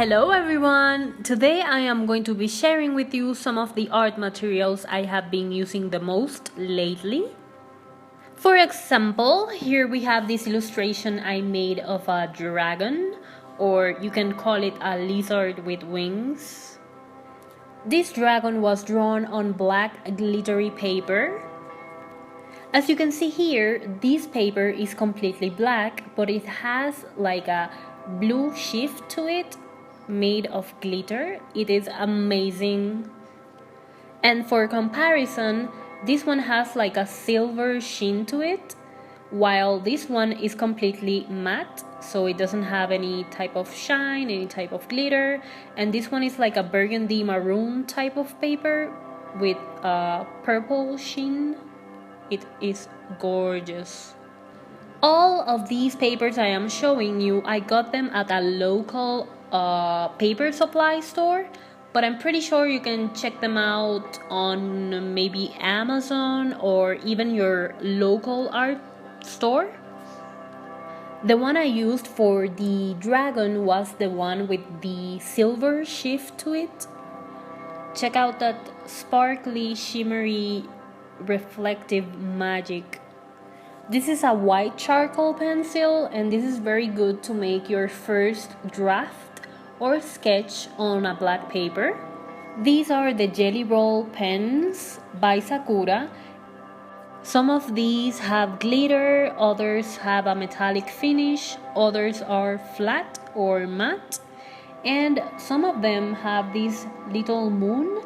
Hello everyone! Today I am going to be sharing with you some of the art materials I have been using the most lately. For example, here we have this illustration I made of a dragon, or you can call it a lizard with wings. This dragon was drawn on black glittery paper. As you can see here, this paper is completely black, but it has like a blue shift to it made of glitter. It is amazing. And for comparison, this one has like a silver sheen to it, while this one is completely matte, so it doesn't have any type of shine, any type of glitter. And this one is like a burgundy maroon type of paper with a purple sheen. It is gorgeous. All of these papers I am showing you, I got them at a local paper supply store, but I'm pretty sure you can check them out on maybe Amazon or even your local art store. The one I used for the dragon was the one with the silver shift to it. Check out that sparkly, shimmery, reflective magic. This is a white charcoal pencil, and this is very good to make your first draft or sketch on a black paper. These are the Jelly Roll pens by Sakura. Some of these have glitter, others have a metallic finish, others are flat or matte, and some of them have this little moon.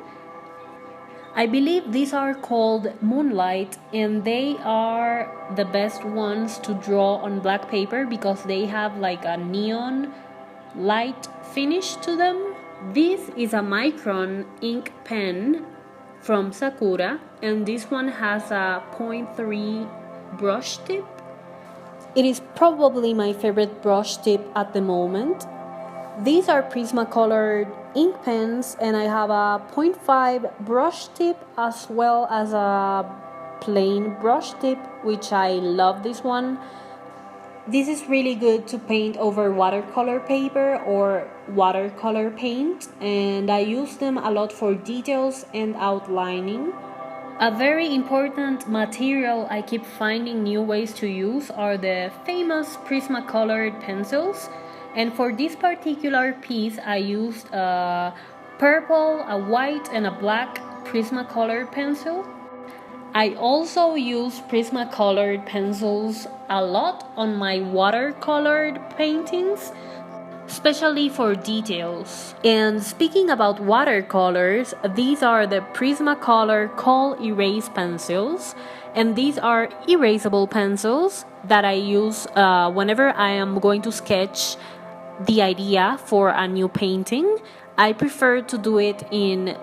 I believe these are called Moonlight, and they are the best ones to draw on black paper because they have like a neon light finish to them. This is a micron ink pen from Sakura, and this one has a 0.3 brush tip. It is probably my favorite brush tip at the moment. These are Prismacolor ink pens, and I have a 0.5 brush tip as well as a plain brush tip, which I love this one. This is really good to paint over watercolor paper or watercolor paint, and I use them a lot for details and outlining. A very important material I keep finding new ways to use are the famous Prismacolor pencils. And for this particular piece, I used a purple, a white, and a black Prismacolor pencil. I also use Prismacolor pencils a lot on my watercolored paintings, especially for details. And speaking about watercolors, these are the Prismacolor Kohl Erase pencils. And these are erasable pencils that I use whenever I am going to sketch the idea for a new painting. I prefer to do it in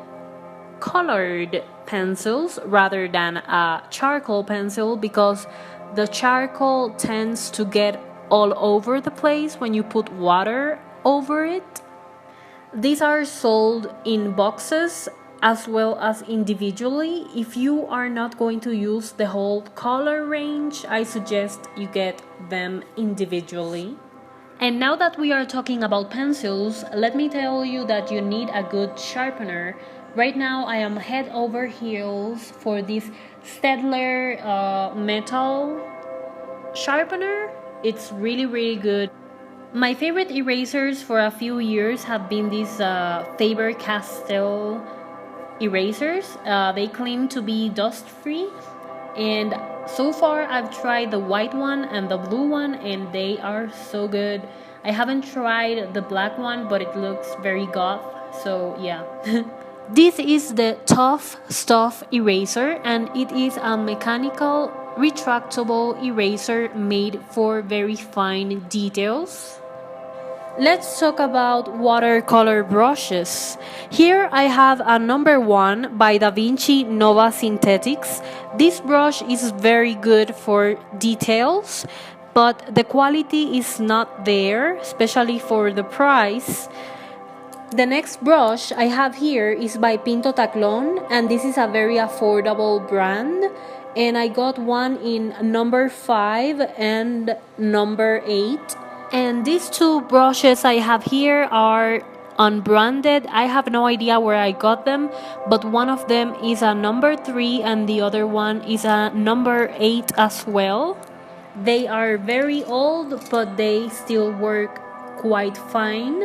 colored pencils rather than a charcoal pencil because the charcoal tends to get all over the place when you put water over it. These are sold in boxes as well as individually. If you are not going to use the whole color range, I suggest you get them individually. And now that we are talking about pencils, let me tell you that you need a good sharpener. Right now I am head over heels for this Staedtler metal sharpener. It's really good. My favorite erasers for a few years have been these Faber-Castell erasers. They claim to be dust-free, and so far I've tried the white one and the blue one, and they are so good. I haven't tried the black one, but it looks very goth, so yeah. This is the Tough Stuff eraser, and it is a mechanical retractable eraser made for very fine details. Let's talk about watercolor brushes. Here I have a number 1 by Da Vinci Nova Synthetics. This brush is very good for details, but the quality is not there, especially for the price. The next brush I have here is by Pinto Taklon, and this is a very affordable brand. And I got one in number 5 and number 8. And these two brushes I have here are unbranded. I have no idea where I got them, but one of them is a number 3 and the other one is a number 8 as well. They are very old, but they still work quite fine.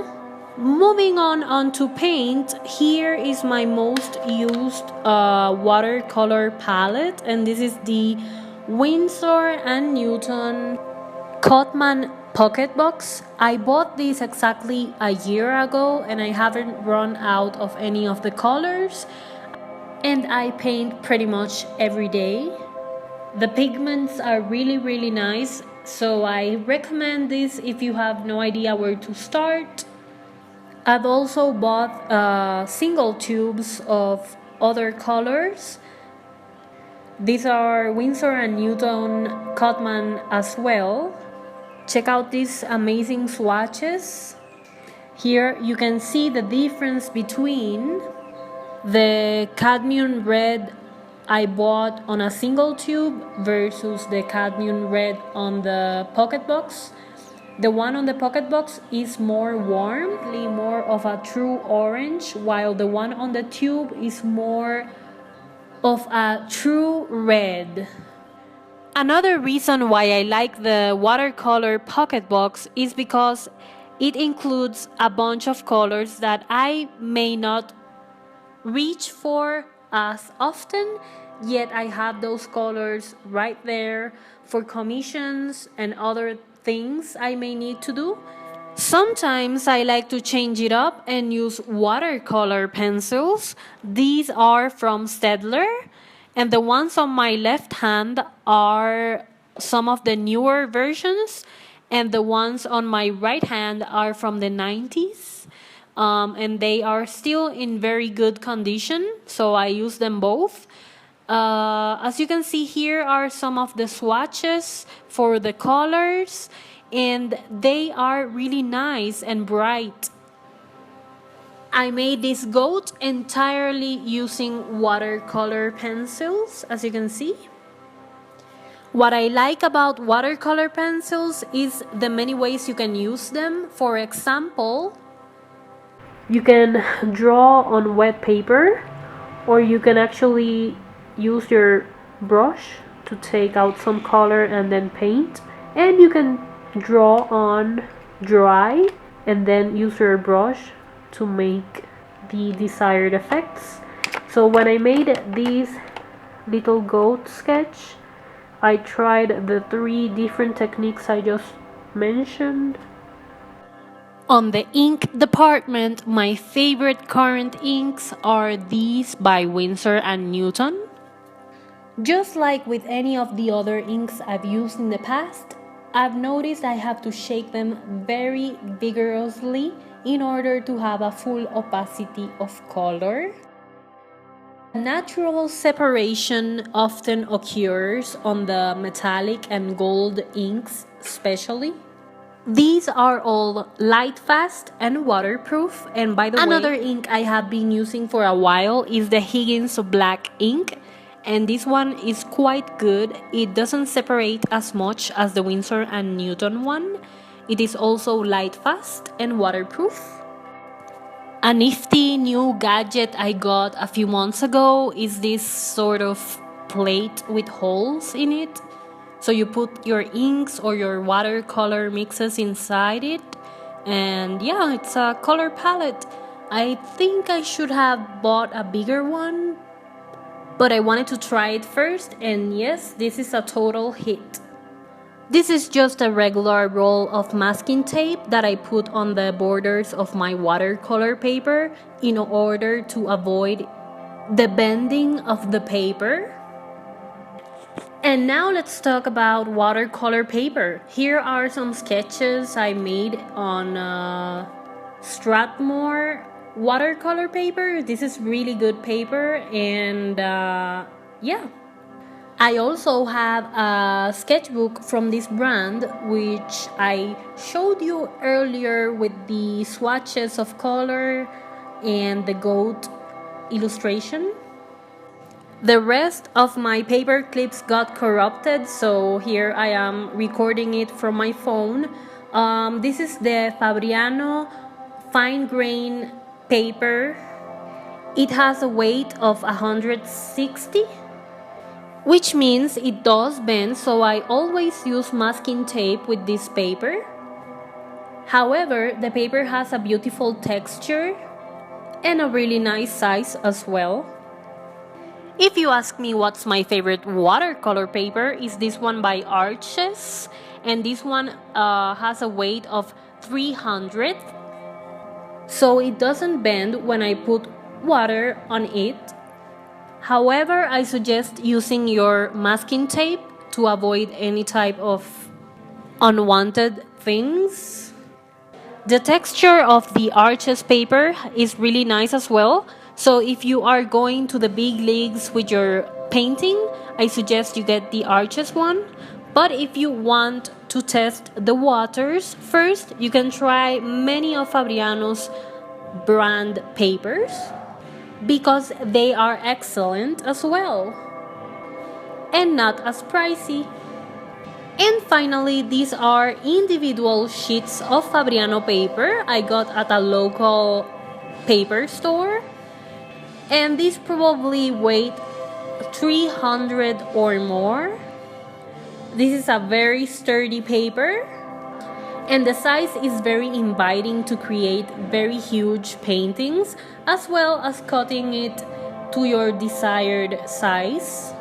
Moving on to paint, here is my most used watercolor palette, and this is the Winsor & Newton Cotman Pocket Box. I bought this exactly a year ago and I haven't run out of any of the colors, and I paint pretty much every day. The pigments are really nice, so I recommend this if you have no idea where to start. I've also bought single tubes of other colors. These are Winsor & Newton Cotman as well. Check out these amazing swatches. Here you can see the difference between the cadmium red I bought on a single tube versus the cadmium red on the pocket box. The one on the pocket box is more warm, more of a true orange, while the one on the tube is more of a true red. Another reason why I like the watercolor pocket box is because it includes a bunch of colors that I may not reach for as often, yet I have those colors right there for commissions and other things I may need to do. Sometimes I like to change it up and use watercolor pencils. These are from Staedtler, and the ones on my left hand are some of the newer versions, and the ones on my right hand are from the 90s. And they are still in very good condition, so I use them both. As you can see, here are some of the swatches for the colors, and they are really nice and bright. I made this goat entirely using watercolor pencils, as you can see. What I like about watercolor pencils is the many ways you can use them. For example, you can draw on wet paper, or you can actually use your brush to take out some color and then paint, and you can draw on dry and then use your brush to make the desired effects. So when I made this little goat sketch, I tried the 3 different techniques I just mentioned. On the ink department, my favorite current inks are these by Winsor & Newton. Just like with any of the other inks I've used in the past, I've noticed I have to shake them very vigorously in order to have a full opacity of color. Natural separation often occurs on the metallic and gold inks especially. These are all light fast and waterproof, and by the way, another ink I have been using for a while is the Higgins black ink, and this one is quite good. It doesn't separate as much as the Winsor & Newton one. It is also light fast and waterproof. A nifty new gadget I got a few months ago is this sort of plate with holes in it. So you put your inks or your watercolor mixes inside it, and yeah, it's a color palette. I think I should have bought a bigger one, but I wanted to try it first, and yes, this is a total hit. This is just a regular roll of masking tape that I put on the borders of my watercolor paper in order to avoid the bending of the paper. And now let's talk about watercolor paper. Here are some sketches I made on Strathmore watercolor paper. This is really good paper, and yeah. I also have a sketchbook from this brand, which I showed you earlier with the swatches of color and the goat illustration. The rest of my paper clips got corrupted, so here I am recording it from my phone. This is the Fabriano fine grain paper. It has a weight of 160, which means it does bend, so I always use masking tape with this paper. However, the paper has a beautiful texture and a really nice size as well. If you ask me what's my favorite watercolor paper, is this one by Arches, and this one has a weight of 300, so it doesn't bend when I put water on it. However, I suggest using your masking tape to avoid any type of unwanted things. The texture of the Arches paper is really nice as well. So if you are going to the big leagues with your painting, I suggest you get the Arches one. But if you want to test the waters first, you can try many of Fabriano's brand papers, because they are excellent as well and not as pricey. And finally, these are individual sheets of Fabriano paper I got at a local paper store, and these probably weigh 300 or more. This is a very sturdy paper, and the size is very inviting to create very huge paintings, as well as cutting it to your desired size.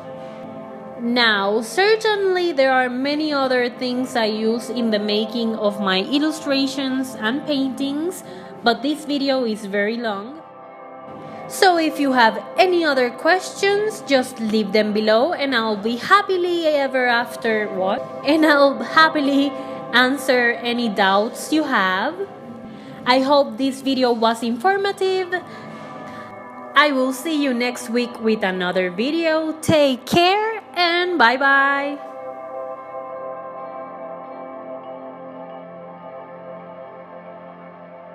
Now, certainly there are many other things I use in the making of my illustrations and paintings, but this video is very long. So if you have any other questions, just leave them below and I'll be happily ever after And I'll happily answer any doubts you have. I hope this video was informative. I will see you next week with another video. Take care and bye bye.